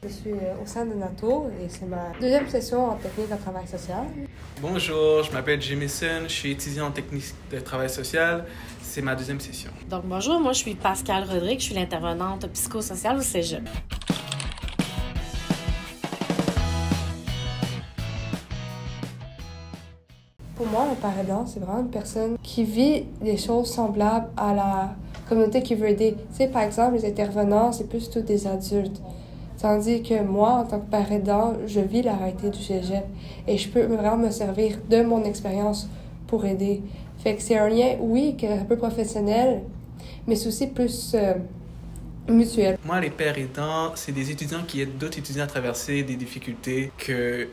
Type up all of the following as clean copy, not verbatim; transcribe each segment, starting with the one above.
Je suis au sein de NATO et c'est ma deuxième session en technique de travail social. Bonjour, je m'appelle Jamison, je suis étudiant en technique de travail social. C'est ma deuxième session. Donc bonjour, moi je suis Pascale Rodrigue, je suis l'intervenante psychosociale au Cégep. Pour moi, un parent aidant, c'est vraiment une personne qui vit des choses semblables à la communauté qui veut aider. Tu sais, par exemple, les intervenants, c'est plus tous des adultes. Tandis que moi, en tant que parent aidant, je vis la réalité du Cégep et je peux vraiment me servir de mon expérience pour aider. Fait que c'est un lien, oui, qui est un peu professionnel, mais c'est aussi plus mutuel. Moi, les pères aidants, c'est des étudiants qui aident d'autres étudiants à traverser des difficultés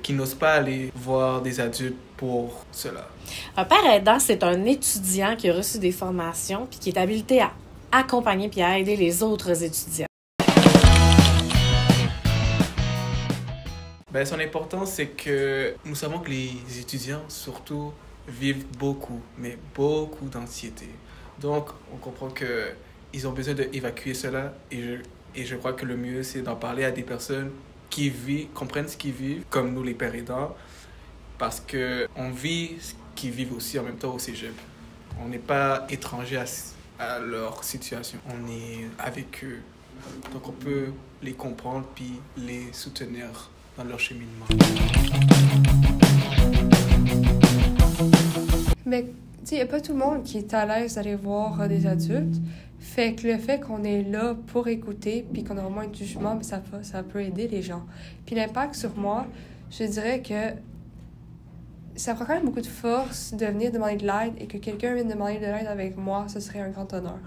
qui n'osent pas aller voir des adultes pour cela. Un père aidant, c'est un étudiant qui a reçu des formations puis qui est habilité à accompagner puis à aider les autres étudiants. Ben, son importance, c'est que nous savons que les étudiants, surtout, vivent beaucoup, mais beaucoup d'anxiété. Donc, on comprend qu'ils ont besoin d'évacuer cela et je crois que le mieux, c'est d'en parler à des personnes qui comprennent ce qu'ils vivent, comme nous, les pères aidants, parce qu'on vit ce qu'ils vivent aussi en même temps au Cégep. On n'est pas étranger à leur situation, on est avec eux. Donc, on peut les comprendre puis les soutenir dans leur cheminement. Mais, tu sais, il n'y a pas tout le monde qui est à l'aise d'aller voir des adultes. Fait que le fait qu'on est là pour écouter puis qu'on a moins de jugement, mais ça peut aider les gens. Puis l'impact sur moi, je dirais que ça prend quand même beaucoup de force de venir demander de l'aide et que quelqu'un vienne demander de l'aide avec moi, ce serait un grand honneur.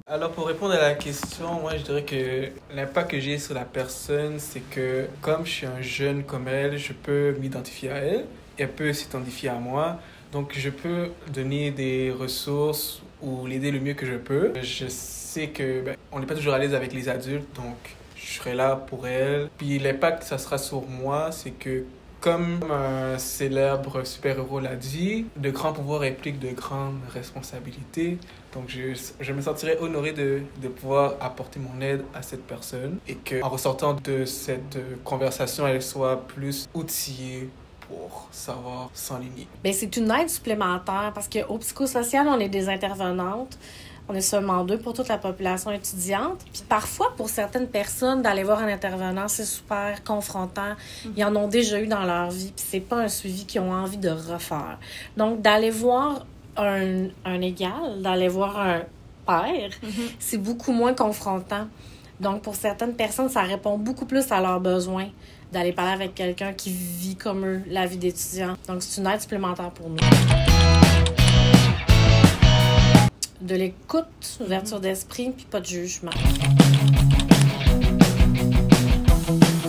Alors, pour répondre à la question, moi, je dirais que l'impact que j'ai sur la personne, c'est que comme je suis un jeune comme elle, je peux m'identifier à elle, et elle peut s'identifier à moi. Donc, je peux donner des ressources ou l'aider le mieux que je peux. Je sais que on n'est pas toujours à l'aise avec les adultes, donc je serai là pour elle. Puis l'impact que ça sera sur moi, c'est que comme un célèbre super-héros l'a dit, de grands pouvoirs impliquent de grandes responsabilités. Donc, je me sentirais honoré de pouvoir apporter mon aide à cette personne et qu'en ressortant de cette conversation, elle soit plus outillée pour savoir s'enligner. Bien, c'est une aide supplémentaire parce qu'au psychosocial, on est des intervenantes. On est seulement 2 pour toute la population étudiante. Puis parfois, pour certaines personnes, d'aller voir un intervenant, c'est super confrontant. Ils en ont déjà eu dans leur vie, puis c'est pas un suivi qu'ils ont envie de refaire. Donc, d'aller voir un égal, d'aller voir un père, c'est beaucoup moins confrontant. Donc, pour certaines personnes, ça répond beaucoup plus à leurs besoins d'aller parler avec quelqu'un qui vit comme eux la vie d'étudiant. Donc, c'est une aide supplémentaire pour nous. De l'écoute, ouverture d'esprit, puis pas de jugement.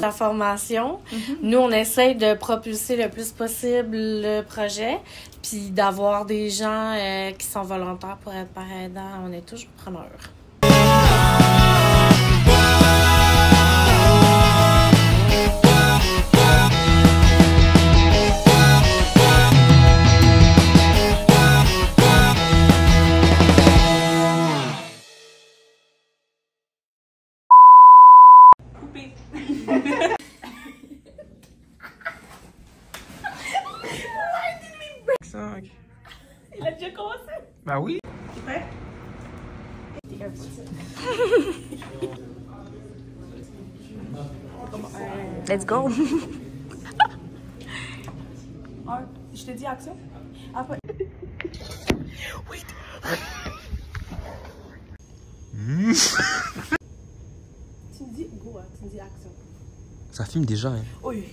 La formation, nous, on essaye de propulser le plus possible le projet, puis d'avoir des gens qui sont volontaires pour être parents aidants. On est toujours preneurs. Il a déjà commencé? Bah oui. Prêt? Let's go! Je te dis action? Après. Wait. Tu me dis go, hein, tu me dis action. Ça filme déjà, hein? Oui.